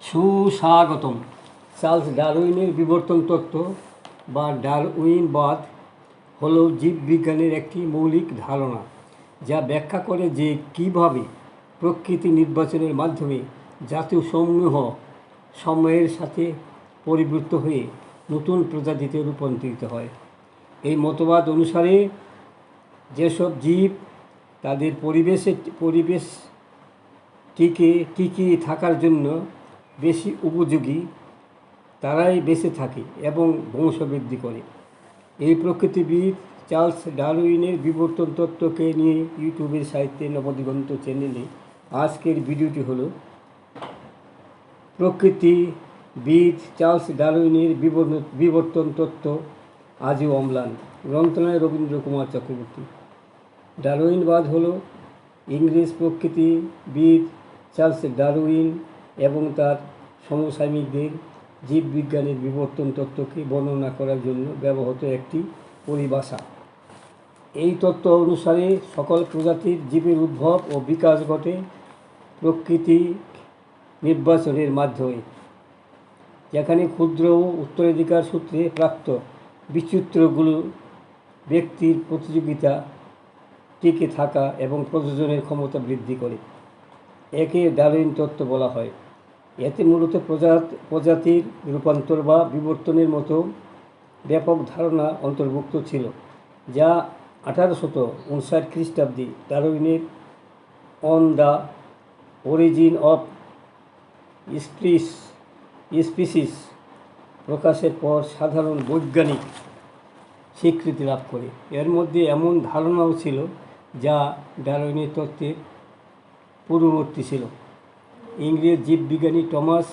সুস্বাগতম। চার্লস ডারউইনের বিবর্তন তত্ত্ব বা ডারউইনবাদ হল জীববিজ্ঞানের একটি মৌলিক ধারণা, যা ব্যাখ্যা করে যে কীভাবে প্রকৃতি নির্বাচনের মাধ্যমে জাতীয় সমূহ সময়ের সাথে পরিবর্তিত হয়ে নতুন প্রজাতিতে রূপান্তরিত হয়। এই মতবাদ অনুসারে যেসব জীব তাদের পরিবেশ টিকিয়ে থাকার জন্য বেশি উপযোগী, তারাই বেঁচে থাকে এবং বংশবৃদ্ধি করে। এই প্রকৃতিবিদ চার্লস ডারউইনের বিবর্তন তত্ত্বকে নিয়ে ইউটিউবের সাহিত্যে নবদিগন্ত চ্যানেলে আজকের ভিডিওটি হলো প্রকৃতিবিদ চার্লস ডারউইনের বিবর্তন তত্ত্ব আজও অম্লান। গ্রন্থনায় রবীন্দ্র কুমার চক্রবর্তী। ডারউইনবাদ হল ইংরেজ প্রকৃতিবিদ চার্লস ডারউইন এবং তার সমসাময়িকদের জীববিজ্ঞানের বিবর্তন তত্ত্বকে বর্ণনা করার জন্য ব্যবহৃত একটি পরিভাষা। এই তত্ত্ব অনুসারে সকল প্রজাতির জীবের উদ্ভব ও বিকাশ ঘটে প্রকৃতি নির্বাচনের মাধ্যমে, যেখানে ক্ষুদ্র ও উত্তরাধিকার সূত্রে প্রাপ্ত বিচিত্রগুলো ব্যক্তির প্রতিযোগিতা, টিকে থাকা এবং প্রযোজনের ক্ষমতা বৃদ্ধি করে। একে ডারউইন তত্ত্ব বলা হয়। এতে মূলত প্রজাতির রূপান্তর বা বিবর্তনের মতো ব্যাপক ধারণা অন্তর্ভুক্ত ছিল, যা 1859 খ্রিস্টাব্দে ডারউইনের On the Origin of Species প্রকাশের পর সাধারণ বৈজ্ঞানিক স্বীকৃতি লাভ করে। এর মধ্যে এমন ধারণাও ছিল যা ডারউইনের তত্ত্বের পূর্ববর্তী ছিল। ইংরেজ জীববিজ্ঞানী টমাস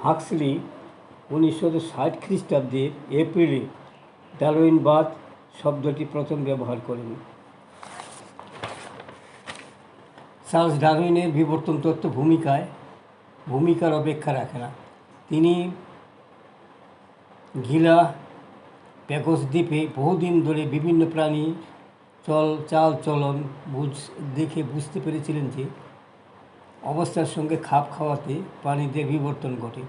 হাক্সলি 1960 খ্রিস্টাব্দের এপ্রিলে ডারউইনবাদ শব্দটি প্রথম ব্যবহার করেন। চার্লস ডারউইনের বিবর্তন তত্ত্ব ভূমিকার অপেক্ষা রাখে না। তিনি গ্যালাপাগোস দ্বীপে বহুদিন ধরে বিভিন্ন প্রাণী চালচলন দেখে বুঝতে পেরেছিলেন যে অবস্থার সঙ্গে খাপ খাওয়াতে প্রাণীদের বিবর্তন ঘটে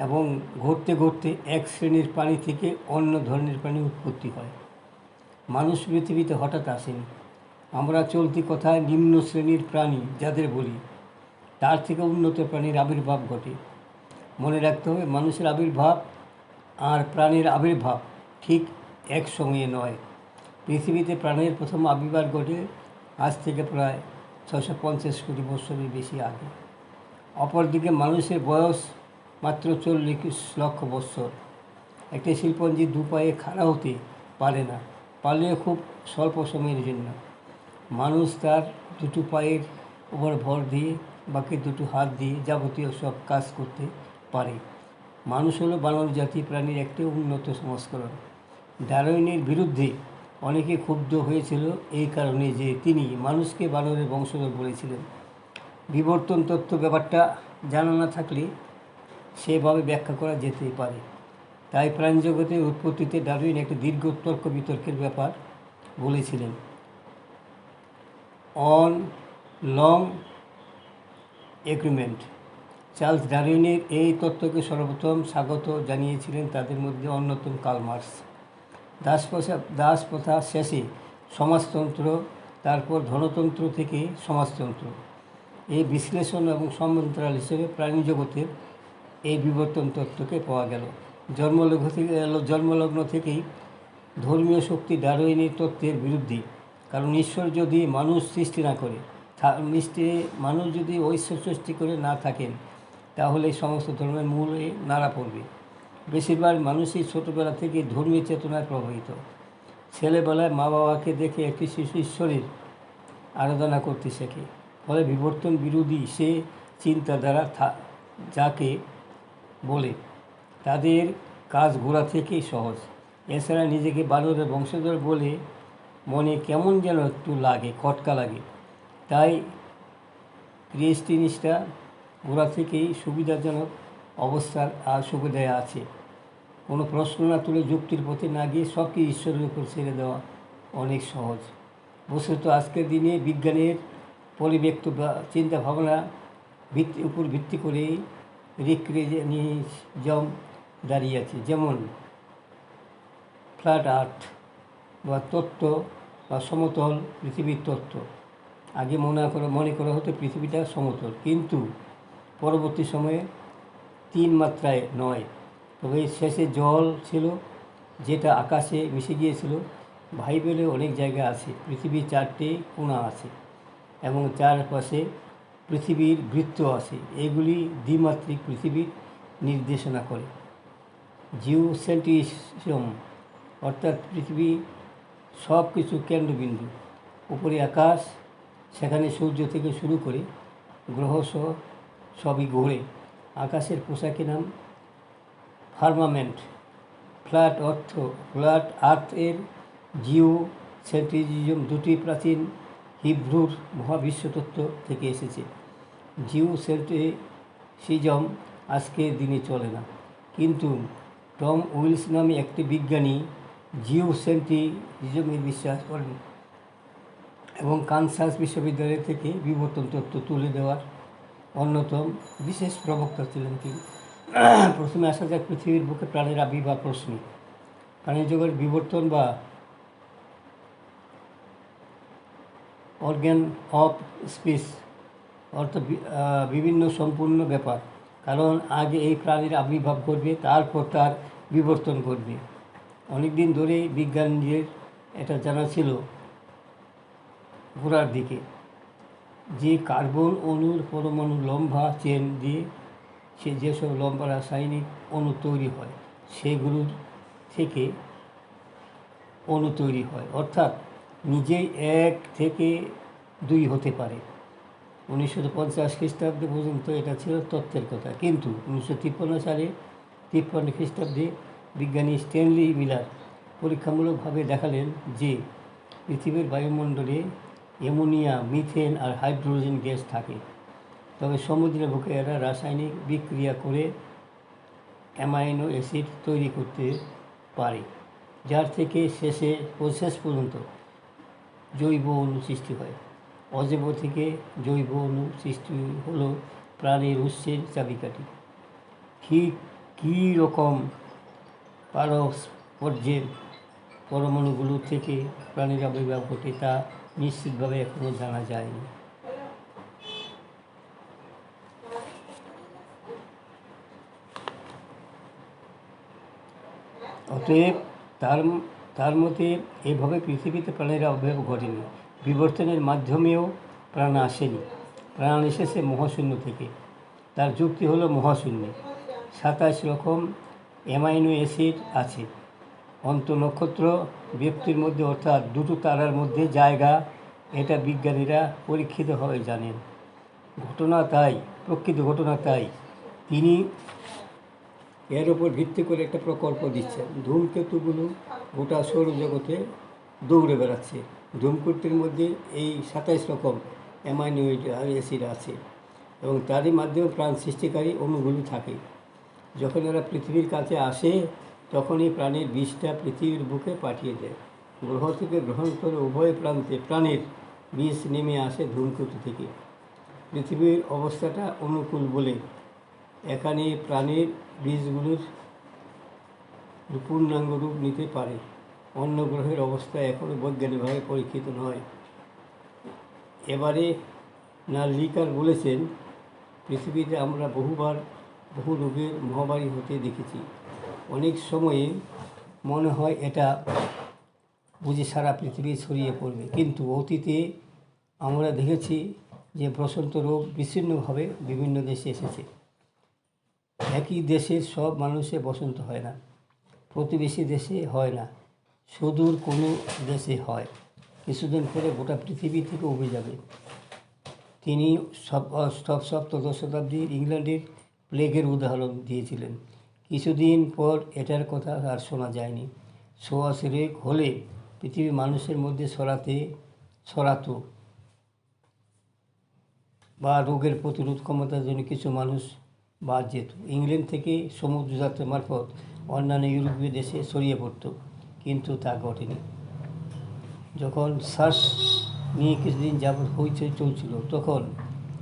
এবং ঘটতে ঘটতে এক শ্রেণীর প্রাণী থেকে অন্য ধরনের প্রাণী উৎপত্তি হয়। মানুষ পৃথিবীতে হঠাৎ আসেনি। আমরা চলতি কথায় নিম্ন শ্রেণীর প্রাণী যাদের বলি, তার থেকে উন্নত প্রাণীর আবির্ভাব ঘটে। মনে রাখতে হবে, মানুষের আবির্ভাব আর প্রাণীর আবির্ভাব ঠিক একসঙ্গে নয়। পৃথিবীতে প্রাণীর প্রথম আবির্ভাব ঘটে আজ থেকে প্রায় 650 কোটি বছরের বেশি আগে। অপরদিকে মানুষের বয়স মাত্র 40 লক্ষ বৎসর। একটি শিল্পঞ্জি দু পায়ে খাড়া হতে পারে না, পারলে খুব স্বল্প সময়ের জন্য। মানুষ তার দুটো পায়ের উপর ভর দিয়ে বাকি দুটো হাত দিয়ে যাবতীয় সব কাজ করতে পারে। মানুষ হলো বানর জাতি প্রাণীর একটি উন্নত সংস্করণ। ডারউইনের বিরুদ্ধে অনেকে ক্ষুব্ধ হয়েছিল এই কারণে যে তিনি মানুষকে বানরের বংশধর বলেছিলেন। বিবর্তন তত্ত্ব ব্যাপারটা জানা না থাকলে সেভাবে ব্যাখ্যা করা যেতেই পারে। তাই প্রাণীজগতের উৎপত্তিতে ডারউইন একটি দীর্ঘ তর্ক বিতর্কের ব্যাপার বলেছিলেন। On long agreement. চার্লস ডারউইনের এই তত্ত্বকে সর্বপ্রথম স্বাগত জানিয়েছিলেন তাদের মধ্যে অন্যতম কার্ল মার্কস। দাস প্রথা শেষে সমাজতন্ত্র, তারপর ধনতন্ত্র থেকে সমাজতন্ত্র, এই বিশ্লেষণ এবং সমান্তরাল হিসেবে প্রাণীজগতের এই বিবর্তন তত্ত্বকে পাওয়া গেল। জন্মলগ্ন থেকেই ধর্মীয় শক্তি ডারউইনের তত্ত্বের বিরুদ্ধে। কারণ ঈশ্বর যদি মানুষ সৃষ্টি না করে, মানুষ যদি ঐশ্বর সৃষ্টি করে না থাকেন, তাহলে সমস্ত ধর্মের মূলে নাড়া পড়বে। বেশিরভাগ মানুষই ছোটোবেলা থেকে ধর্মীয় চেতনায় প্রভাবিত। ছেলেবেলায় মা বাবাকে দেখে একটি শিশু ঈশ্বরের আরাধনা করতে শেখে। ফলে বিবর্তন বিরোধী সে চিন্তাধারা যাকে বলে, তাদের কাজ গোড়া থেকেই সহজ। এছাড়া নিজেকে বানরের বংশধর বলে মনে কেমন যেন একটু খটকা লাগে। তাই ক্রিয়েস্টিনিস্টরা গোড়া থেকেই সুবিধাজনক অবস্থার আর সুবিধায় আছে। কোনো প্রশ্ন না তুলে যুক্তির পথে না গিয়ে সবকে ঈশ্বরের উপর ছেড়ে দেওয়া অনেক সহজ। বস্তুত আজকের দিনে বিজ্ঞানের পরিব্যক্ত চিন্তা ভাবনা উপর ভিত্তি করেই রিক্রিয়েশনিজম দাঁড়িয়ে আছে, যেমন ফ্ল্যাট আর্থ বা তত্ত্ব বা সমতল পৃথিবীর তত্ত্ব। আগে মনে করা হতো পৃথিবীটা সমতল, কিন্তু পরবর্তী সময়ে 3 মাত্রায় নয়, তবে শেষে জল ছিল যেটা আকাশে মিশে গিয়েছিল। বাইবেলে অনেক জায়গা আছে পৃথিবীর 4টে কোণা আছে এবং চারপাশে পৃথিবীর বৃত্ত আছে। এগুলি দ্বিমাত্রিক পৃথিবীর নির্দেশনা করে। জিওসেন্ট্রিজম অর্থাৎ পৃথিবী সব কিছু কেন্দ্রবিন্দু, উপরে আকাশ, সেখানে সূর্য থেকে শুরু করে গ্রহসহ সবই ঘোরে। আকাশের পোশাকি নাম ফার্মামেন্ট। ফ্ল্যাট আর্থ-এর জিওসেন্ট্রিজম দুটি প্রাচীন হিব্রুর মহাবিশ্বতত্ত্ব থেকে এসেছে। জিওসেন্ট্রিসিজম আজকের দিনে চলে না, কিন্তু টম উইলস নামে একটি বিজ্ঞানী জিওসেন্ট্রিজমে বিশ্বাস করেন এবং কানসাস বিশ্ববিদ্যালয় থেকে বিবর্তন তত্ত্ব তুলে দেওয়ার অন্যতম বিশেষ প্রবক্তা ছিলেন তিনি। প্রথমে আসা যাক পৃথিবীর বুকে প্রাণের আবির্ভাব প্রশ্নে। প্রাণীর জগতের বিবর্তন বা অর্গ্যান অফ স্পিস অর্থাৎ বিভিন্ন সম্পূর্ণ ব্যাপার, কারণ আগে এই প্রাণীর আবির্ভাব ঘটবে, তারপর তার বিবর্তন ঘটবে। অনেকদিন ধরে বিজ্ঞানীদের এটা জানা ছিল গোড়ার দিকে যে কার্বন অণুর পরমাণু লম্বা চেন দিয়ে যেসব লম্বা রাসায়নিক অণু তৈরি হয়, সেগুলোর থেকে অণু তৈরি হয়, অর্থাৎ নিজেই 1 থেকে 2 হতে পারে। 1950 খ্রিস্টাব্দে পর্যন্ত এটা ছিল তত্ত্বের কথা, কিন্তু 1953 খ্রিস্টাব্দে বিজ্ঞানী স্ট্যানলি মিলার পরীক্ষামূলকভাবে দেখালেন যে পৃথিবীর বায়ুমণ্ডলে অ্যামোনিয়া, মিথেন আর হাইড্রোজেন গ্যাস থাকে, তবে সমুদ্রের বুকে এরা রাসায়নিক বিক্রিয়া করে অ্যামাইনো অ্যাসিড তৈরি করতে পারে, যার থেকে শেষ পর্যন্ত জৈব অণু সৃষ্টি হয়। অজৈব থেকে জৈব অণু সৃষ্টি হলো প্রাণের উৎসের চাবিকাঠি। কী রকম পারস্পর্যের পরমাণুগুলো থেকে প্রাণীর আবির্ভাব ঘটে তা নিশ্চিতভাবে এখনও জানা যায়নি। অতএব তার মতে এভাবে পৃথিবীতে প্রাণের আবির্ভাব ঘটেনি, বিবর্তনের মাধ্যমেও প্রাণ আসেনি, প্রাণ এসেছে মহাশূন্য থেকে। তার যুক্তি হলো মহাশূন্যে 27 রকম অ্যামাইনো অ্যাসিড আছে। অন্তঃনক্ষত্র ব্যক্তির মধ্যে, অর্থাৎ দুটো তারার মধ্যে জায়গা, এটা বিজ্ঞানীরা পরীক্ষিতভাবে জানেন। প্রকৃত ঘটনা তাই তিনি এর ওপর ভিত্তি করে একটা প্রকল্প দিচ্ছেন। ধূমকেতুগুলো গোটা সৌরজগতে দৌড়ে বেড়াচ্ছে। ধূমকেতুর মধ্যে এই 27 রকম অ্যামাইনো অ্যাসিড আছে এবং তারই মাধ্যমে প্রাণ সৃষ্টিকারী অণুগুলো থাকে। যখন এরা পৃথিবীর কাছে আসে, তখনই প্রাণের বীজটা পৃথিবীর বুকে পাঠিয়ে দেয়। গ্রহ থেকে গ্রহান্তর উভয় প্রান্তে প্রাণের বীজ নেমে আসে ধূমকেতু থেকে। পৃথিবীর অবস্থাটা অনুকূল বলে এখানে প্রাণের বীজগুলোর পূর্ণাঙ্গ রূপ নিতে পারে। অন্য গ্রহের অবস্থা এখনও বৈজ্ঞানিকভাবে পরীক্ষিত নয়। এবারে নার্লিকার বলেছেন, পৃথিবীতে আমরা বহু রোগের মহামারী হতে দেখেছি। অনেক সময়ে মনে হয় এটা বুঝে সারা পৃথিবী ছড়িয়ে পড়বে, কিন্তু অতীতে আমরা দেখেছি যে বসন্ত রোগ বিচ্ছিন্নভাবে বিভিন্ন দেশে এসেছে। একই দেশের সব মানুষের বসন্ত হয় না, প্রতিবেশী দেশে হয় না, সুদূর কোনো দেশে হয়। কিছুদিন পরে গোটা পৃথিবী থেকে উবে যাবে। তিনি সপ্তদশ শতাব্দীর ইংল্যান্ডের প্লেগের উদাহরণ দিয়েছিলেন। কিছুদিন পর এটার কথা আর শোনা যায়নি। সোয়াশ রোগ হলে পৃথিবীর মানুষের মধ্যে ছড়াতো বা রোগের প্রতিরোধ ক্ষমতার জন্য কিছু মানুষ বাদ যেত। ইংল্যান্ড থেকে সমুদ্রযাত্রা মারফত অন্যান্য ইউরোপীয় দেশে ছড়িয়ে পড়ত, কিন্তু তা ঘটেনি। যখন সার্স নিয়ে কিছুদিন যাবৎ হইচই চলছিল, তখন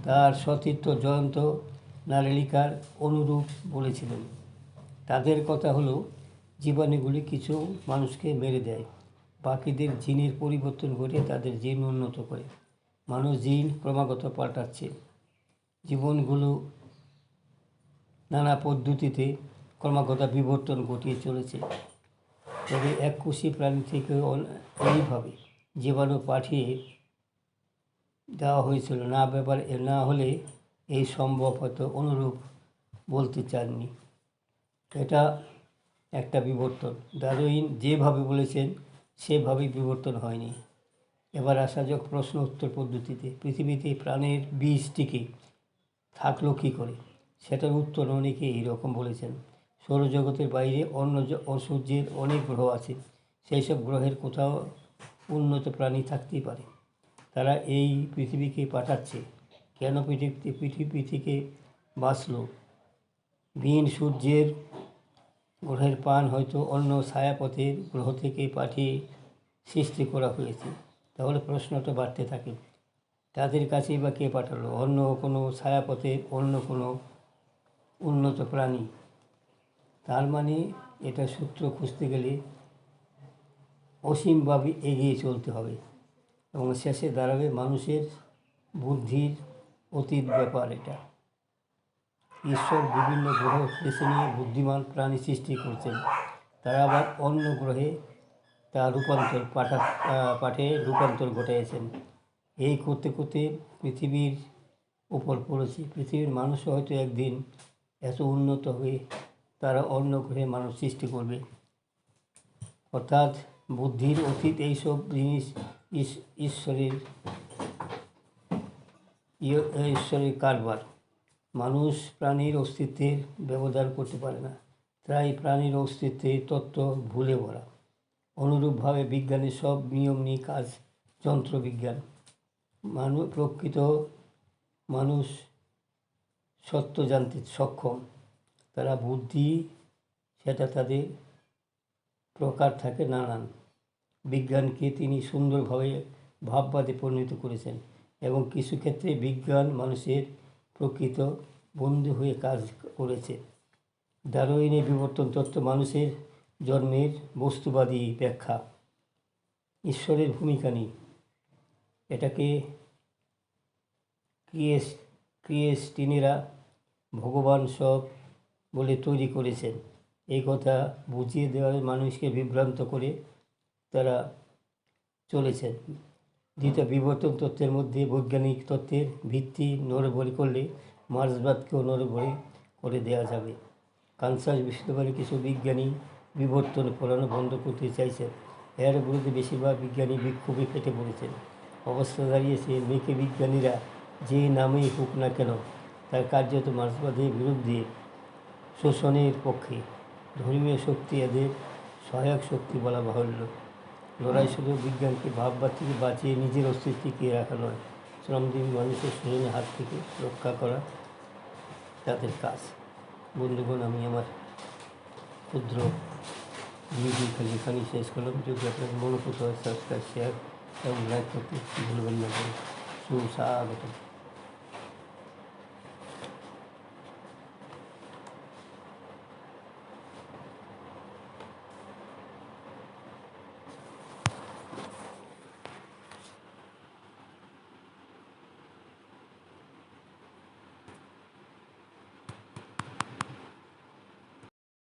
তার সতীর্থ জয়ন্ত নালিকার অনুরূপ বলেছিলেন। তাদের কথা হলো, জীবাণুগুলি কিছু মানুষকে মেরে দেয়, বাকিদের জিনের পরিবর্তন ঘটিয়ে তাদের জিন উন্নত করে। মানুষ জিন ক্রমাগত পাল্টাচ্ছে, জীবনগুলো নানা পদ্ধতিতে ক্রমাগত বিবর্তন ঘটিয়ে চলেছে। তবে এককোষী প্রাণী থেকে এইভাবে জীবাণু পাঠিয়ে দেওয়া হয়েছিল না হলে এই সম্ভব হয়তো অনুরূপ বলতে চাননি। এটা একটা বিবর্তন। ডারউইন যেভাবে বলেছেন সেভাবেই বিবর্তন হয়নি। এবার আসা যাক প্রশ্ন উত্তর পদ্ধতিতে। পৃথিবীতে প্রাণের বীজ টিকে থাকলো কী করে? সেটার উত্তর অনেকে এইরকম বলেছেন। সৌরজগতের বাইরে অন্য সূর্যের অনেক গ্রহ আছে, সেই সব গ্রহের কোথাও উন্নত প্রাণী থাকতেই পারে। তারা এই পৃথিবীকে পাঠাচ্ছে। কেন পৃথিবী থেকে বাঁচল? ভিন সূর্যের গ্রহের প্রাণ হয়তো অন্য ছায়াপথের গ্রহ থেকে পাঠিয়ে সৃষ্টি করা হয়েছে। তাহলে প্রশ্নটা বাড়তে থাকে, তাদের কাছেই বা কে পাঠালো? অন্য কোনো ছায়াপথের অন্য কোনো উন্নত প্রাণী? তার মানে এটা সূত্র খুঁজতে গেলে অসীমভাবে এগিয়ে চলতে হবে এবং শেষে দাঁড়াবে মানুষের বুদ্ধির অতীত ব্যাপার। এটা ঈশ্বর বিভিন্ন গ্রহ বেছে নিয়ে বুদ্ধিমান প্রাণী সৃষ্টি করছেন। তারা আবার অন্য গ্রহে তা পাঠে রূপান্তর ঘটিয়েছেন। এই করতে করতে পৃথিবীর উপর পড়েছে। পৃথিবীর মানুষও হয়তো একদিন এত উন্নত হয়ে তারা অন্য গ্রহে মানুষ সৃষ্টি করবে। অর্থাৎ বুদ্ধির অতীত এইসব জিনিস ঈশ্বরের কারবার। মানুষ প্রাণীর অস্তিত্বের ব্যবধান করতে পারে না, তাই প্রাণীর অস্তিত্বের তত্ত্ব ভুলে ভরা। অনুরূপভাবে বিজ্ঞানের সব নিয়ম নিয়ে কাজ যন্ত্রবিজ্ঞান। প্রকৃত মানুষ সত্য জানতে সক্ষম, তারা বুদ্ধি সেটা তাদের প্রকার থাকে নানান। বিজ্ঞানকে তিনি সুন্দরভাবে ভাববাদে পরিণত করেছেন এবং কিছু ক্ষেত্রে বিজ্ঞান মানুষের প্রকৃত বন্ধু হয়ে কাজ করেছে। ডারউইনের বিবর্তন তত্ত্ব মানুষের জন্মের বস্তুবাদী ব্যাখ্যা। ঈশ্বরের ভূমিকা নেই, এটাকে ক্রিয়েস্টিনেরা ভগবান সব বলে তৈরি করেছেন। এই কথা বুঝিয়ে দেওয়ার মানুষকে বিভ্রান্ত করে তারা চলেছেন। দ্বিতীয় বিবর্তন তত্ত্বের মধ্যে বৈজ্ঞানিক তত্ত্বের ভিত্তি নড়বড়ে করলে মার্ক্সবাদকেও নড়বড়ে করে দেওয়া যাবে। কানসাস বিশ্ববিদ্যালয়ের কিছু বিজ্ঞানী বিবর্তন পড়ানো বন্ধ করতে চাইছেন। এর বিরুদ্ধে বেশিরভাগ বিজ্ঞানী বিক্ষোভে ফেটে পড়েছেন। অবস্থা দাঁড়িয়েছে, মেয়েকে বিজ্ঞানীরা যে নামেই হোক না কেন, তার কার্যত মার্ক্সবাদের বিরুদ্ধে, শোষণের পক্ষে। ধর্মীয় শক্তি এদের সহায়ক শক্তি বলা বাহুল্য। লড়াই শুধু বিজ্ঞানকে ভাববাদ থেকে বাঁচিয়ে নিজের অস্তিত্ব টিকিয়ে রাখা নয়, শ্রমজীবী মানুষের শোষণের হাত থেকে রক্ষা করা তাদের কাজ। বন্ধুগণ, আমি আমার ক্ষুদ্র ভিডিও এখানেই শেষ করলাম। যদি আপনার মনে করতে হয় সাবস্ক্রাইব, শেয়ার এবং লাইক করতে ভুলবেন না। সুস্বাগতম।